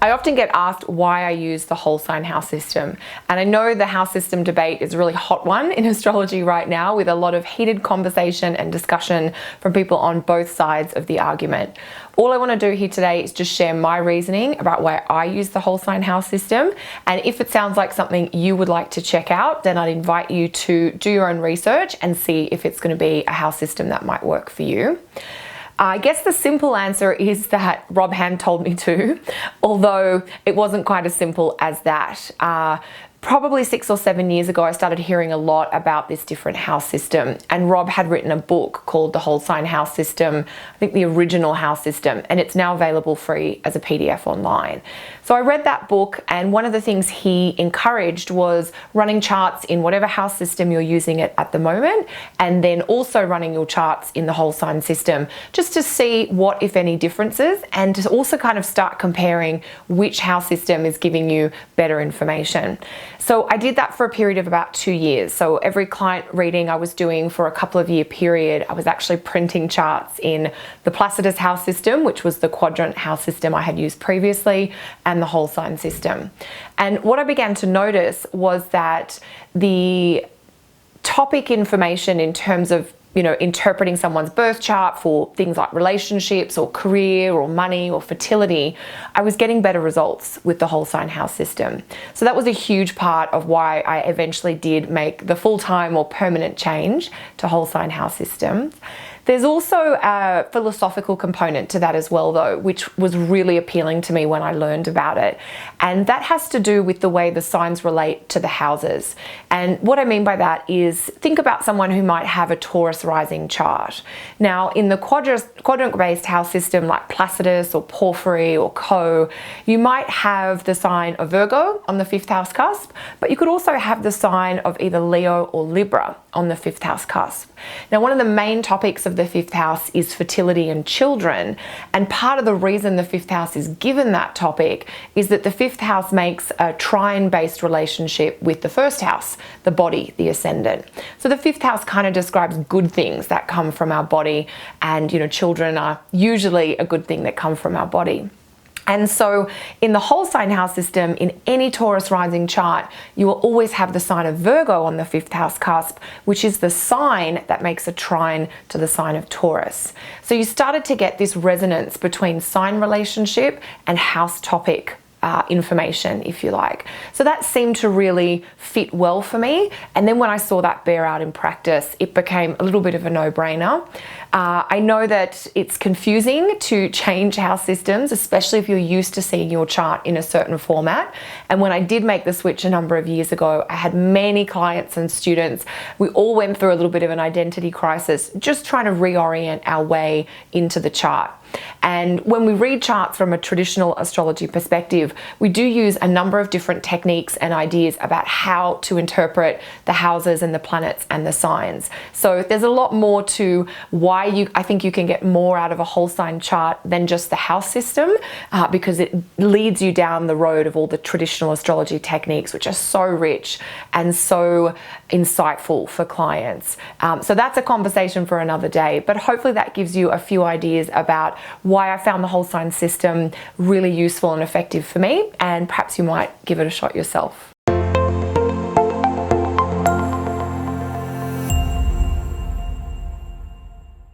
I often get asked why I use the whole sign house system. And I know the house system debate is a really hot one in astrology right now, with a lot of heated conversation and discussion from people on both sides of the argument. All I want to do here today is just share my reasoning about why I use the whole sign house system. And if it sounds like something you would like to check out, then I'd invite you to do your own research and see if it's going to be a house system that might work for you. I guess the simple answer is that Rob Hand told me to, although it wasn't quite as simple as that. Probably 6 or 7 years ago, I started hearing a lot about this different house system, and Rob had written a book called The Whole Sign House System, I think the original house system, and it's now available free as a PDF online. So I read that book, and one of the things he encouraged was running charts in whatever house system you're using it at the moment, and then also running your charts in the whole sign system, just to see what, if any, differences, and to also kind of start comparing which house system is giving you better information. So I did that for a period of about 2 years. So every client reading I was doing for a couple of year period, I was actually printing charts in the Placidus house system, which was the quadrant house system I had used previously, and the whole sign system. And what I began to notice was that the topic information in terms of interpreting someone's birth chart for things like relationships or career or money or fertility, I was getting better results with the whole sign house system. So that was a huge part of why I eventually did make the full-time or permanent change to whole sign house systems. There's also a philosophical component to that as well, though, which was really appealing to me when I learned about it. And that has to do with the way the signs relate to the houses. And what I mean by that is, think about someone who might have a Taurus rising chart. Now, in the quadrant-based house system like Placidus or Porphyry or Co, you might have the sign of Virgo on the 5th house cusp, but you could also have the sign of either Leo or Libra on the 5th house cusp. Now, one of the main topics of the 5th house is fertility and children, and part of the reason the 5th house is given that topic is that the 5th house makes a trine-based relationship with the 1st house, the body, the ascendant. So the 5th house kind of describes good things that come from our body, and children are usually a good thing that come from our body. And so in the whole sign house system, in any Taurus rising chart, you will always have the sign of Virgo on the 5th house cusp, which is the sign that makes a trine to the sign of Taurus. So you started to get this resonance between sign relationship and house topic information, if you like. So that seemed to really fit well for me. And then when I saw that bear out in practice, it became a little bit of a no-brainer. I know that it's confusing to change house systems, especially if you're used to seeing your chart in a certain format. And when I did make the switch a number of years ago, I had many clients and students. We all went through a little bit of an identity crisis, just trying to reorient our way into the chart. And when we read charts from a traditional astrology perspective, we do use a number of different techniques and ideas about how to interpret the houses and the planets and the signs. So there's a lot more to why I think you can get more out of a whole sign chart than just the house system, because it leads you down the road of all the traditional astrology techniques, which are so rich and so insightful for clients. So that's a conversation for another day, but hopefully that gives you a few ideas about why I found the whole sign system really useful and effective for me, and perhaps you might give it a shot yourself.